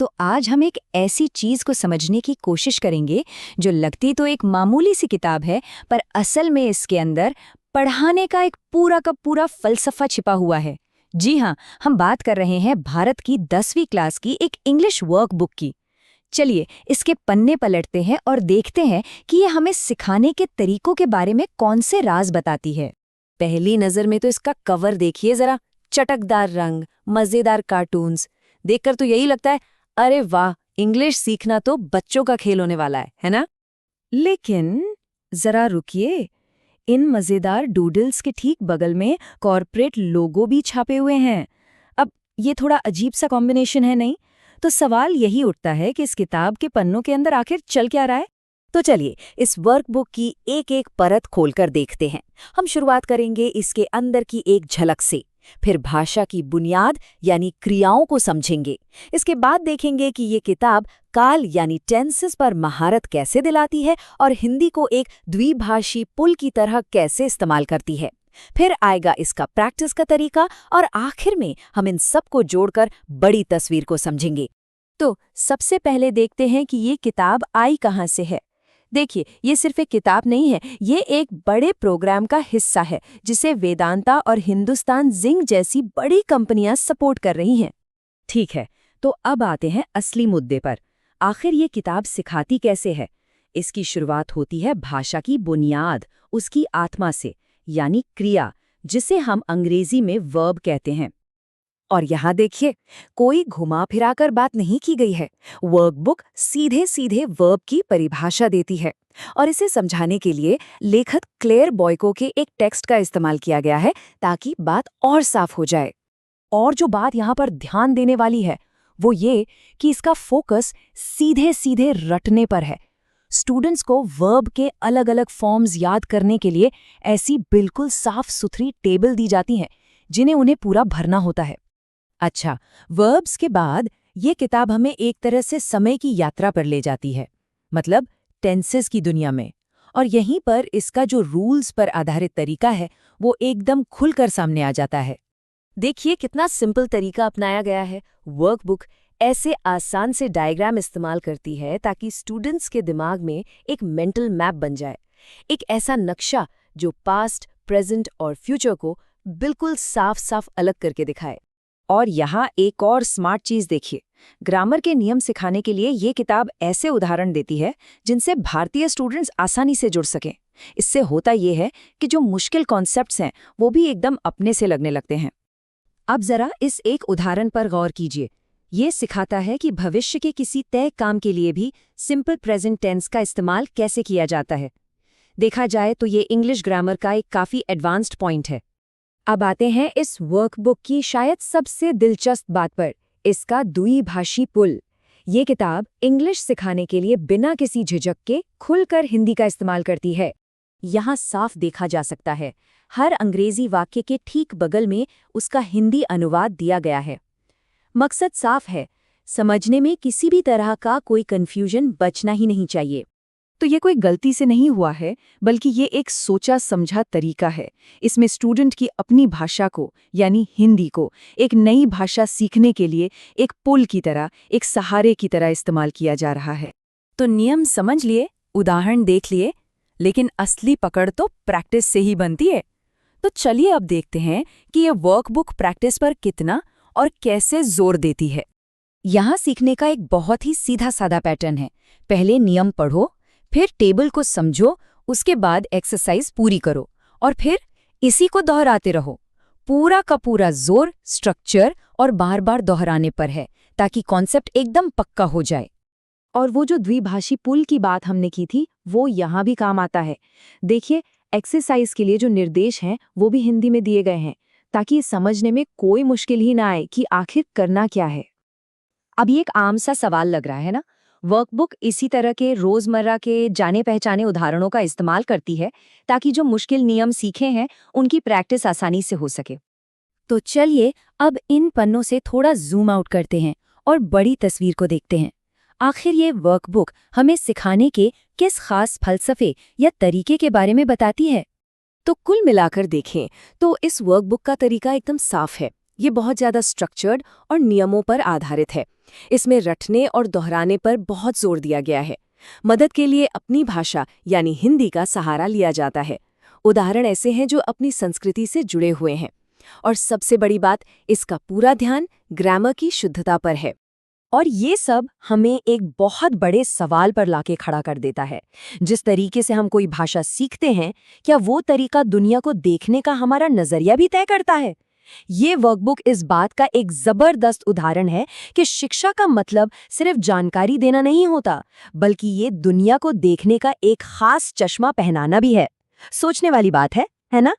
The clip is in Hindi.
तो आज हम एक ऐसी चीज को समझने की कोशिश करेंगे जो लगती तो एक मामूली सी किताब है, पर असल में इसके अंदर पढ़ाने का एक पूरा का पूरा फलसफा छिपा हुआ है। जी हाँ, हम बात कर रहे हैं भारत की 10वीं क्लास की एक इंग्लिश वर्कबुक की। चलिए इसके पन्ने पलटते हैं और देखते हैं कि ये हमें सिखाने के तरीकों के बारे में कौन से राज बताती है। पहली नजर में तो इसका कवर देखिए जरा, चटकदार रंग, मजेदार कार्टून्स, देखकर तो यही लगता है अरे वाह, इंग्लिश सीखना तो बच्चों का खेल होने वाला है ना? लेकिन जरा रुकिए, इन मजेदार डूडल्स के ठीक बगल में कॉर्पोरेट लोगो भी छापे हुए हैं। अब ये थोड़ा अजीब सा कॉम्बिनेशन है नहीं? तो सवाल यही उठता है कि इस किताब के पन्नों के अंदर आखिर चल क्या रहा है? तो चलिए इस वर्कबुक की एक एक परत खोलकर देखते हैं। हम शुरुआत करेंगे इसके अंदर की एक झलक से, फिर भाषा की बुनियाद यानी क्रियाओं को समझेंगे। इसके बाद देखेंगे कि ये किताब काल यानी टेंसेस पर महारत कैसे दिलाती है और हिंदी को एक द्विभाषी पुल की तरह कैसे इस्तेमाल करती है। फिर आएगा इसका प्रैक्टिस का तरीका और आखिर में हम इन सब को जोड़कर बड़ी तस्वीर को समझेंगे। तो सबसे पहले देखते हैं कि ये किताब आई कहाँ से है। देखिए, ये सिर्फ एक किताब नहीं है, ये एक बड़े प्रोग्राम का हिस्सा है जिसे वेदांता और हिंदुस्तान जिंक जैसी बड़ी कंपनियां सपोर्ट कर रही हैं। ठीक है, तो अब आते हैं असली मुद्दे पर। आखिर ये किताब सिखाती कैसे है? इसकी शुरुआत होती है भाषा की बुनियाद, उसकी आत्मा से, यानी क्रिया, जिसे हम अंग्रेजी में वर्ब कहते हैं। और यहाँ देखिए, कोई घुमा फिराकर बात नहीं की गई है। वर्कबुक सीधे सीधे वर्ब की परिभाषा देती है और इसे समझाने के लिए लेखक क्लेयर बॉयको के एक टेक्स्ट का इस्तेमाल किया गया है ताकि बात और साफ हो जाए। और जो बात यहाँ पर ध्यान देने वाली है वो ये कि इसका फोकस सीधे सीधे रटने पर है। स्टूडेंट्स को वर्ब के अलग अलग फॉर्म्स याद करने के लिए ऐसी बिल्कुल साफ सुथरी टेबल दी जाती हैं जिन्हें उन्हें पूरा भरना होता है। अच्छा, वर्ब्स के बाद ये किताब हमें एक तरह से समय की यात्रा पर ले जाती है, मतलब टेंसेस की दुनिया में। और यहीं पर इसका जो रूल्स पर आधारित तरीका है वो एकदम खुलकर सामने आ जाता है। देखिए कितना सिंपल तरीका अपनाया गया है। वर्कबुक ऐसे आसान से डायग्राम इस्तेमाल करती है ताकि स्टूडेंट्स के दिमाग में एक मेंटल मैप बन जाए, एक ऐसा नक्शा जो पास्ट, प्रेजेंट और फ्यूचर को बिल्कुल साफ साफ अलग करके दिखाए। और यहाँ एक और स्मार्ट चीज देखिए, ग्रामर के नियम सिखाने के लिए ये किताब ऐसे उदाहरण देती है जिनसे भारतीय स्टूडेंट्स आसानी से जुड़ सकें। इससे होता ये है कि जो मुश्किल कॉन्सेप्ट्स हैं वो भी एकदम अपने से लगने लगते हैं। अब जरा इस एक उदाहरण पर गौर कीजिए। ये सिखाता है कि भविष्य के किसी तय काम के लिए भी सिंपल प्रेजेंट टेंस का इस्तेमाल कैसे किया जाता है। देखा जाए तो ये इंग्लिश ग्रामर का एक काफ़ी एडवांस्ड पॉइंट है। अब आते हैं इस वर्कबुक की शायद सबसे दिलचस्प बात पर, इसका द्विभाषी पुल। ये किताब इंग्लिश सिखाने के लिए बिना किसी झिझक के खुलकर हिंदी का इस्तेमाल करती है। यहाँ साफ देखा जा सकता है, हर अंग्रेजी वाक्य के ठीक बगल में उसका हिंदी अनुवाद दिया गया है। मकसद साफ है, समझने में किसी भी तरह का कोई कंफ्यूजन बचना ही नहीं चाहिए। तो ये कोई गलती से नहीं हुआ है, बल्कि ये एक सोचा समझा तरीका है। इसमें स्टूडेंट की अपनी भाषा को यानी हिंदी को एक नई भाषा सीखने के लिए एक पुल की तरह, एक सहारे की तरह इस्तेमाल किया जा रहा है। तो नियम समझ लिए, उदाहरण देख लिए, लेकिन असली पकड़ तो प्रैक्टिस से ही बनती है। तो चलिए अब देखते हैं कि ये वर्कबुक प्रैक्टिस पर कितना और कैसे जोर देती है। यहाँ सीखने का एक बहुत ही सीधा साधा पैटर्न है। पहले नियम पढ़ो, फिर टेबल को समझो, उसके बाद एक्सरसाइज पूरी करो और फिर इसी को दोहराते रहो। पूरा का पूरा जोर स्ट्रक्चर और बार बार दोहराने पर है ताकि कॉन्सेप्ट एकदम पक्का हो जाए। और वो जो द्विभाषी पुल की बात हमने की थी वो यहाँ भी काम आता है। देखिए, एक्सरसाइज के लिए जो निर्देश हैं वो भी हिंदी में दिए गए हैं ताकि समझने में कोई मुश्किल ही ना आए कि आखिर करना क्या है। अब ये एक आम सा सवाल लग रहा है ना? वर्कबुक इसी तरह के रोजमर्रा के जाने पहचाने उदाहरणों का इस्तेमाल करती है ताकि जो मुश्किल नियम सीखे हैं उनकी प्रैक्टिस आसानी से हो सके। तो चलिए अब इन पन्नों से थोड़ा जूम आउट करते हैं और बड़ी तस्वीर को देखते हैं। आखिर ये वर्कबुक हमें सिखाने के किस खास फलसफे या तरीके के बारे में बताती है? तो कुल मिलाकर देखें तो इस वर्कबुक का तरीका एकदम साफ है। ये बहुत ज़्यादा स्ट्रक्चर्ड और नियमों पर आधारित है। इसमें रटने और दोहराने पर बहुत जोर दिया गया है। मदद के लिए अपनी भाषा यानी हिंदी का सहारा लिया जाता है। उदाहरण ऐसे हैं जो अपनी संस्कृति से जुड़े हुए हैं। और सबसे बड़ी बात, इसका पूरा ध्यान ग्रामर की शुद्धता पर है। और ये सब हमें एक बहुत बड़े सवाल पर लाके खड़ा कर देता है। जिस तरीके से हम कोई भाषा सीखते हैं, क्या वो तरीका दुनिया को देखने का हमारा नजरिया भी तय करता है? ये वर्कबुक इस बात का एक जबरदस्त उदाहरण है कि शिक्षा का मतलब सिर्फ जानकारी देना नहीं होता, बल्कि ये दुनिया को देखने का एक खास चश्मा पहनाना भी है। सोचने वाली बात है ना?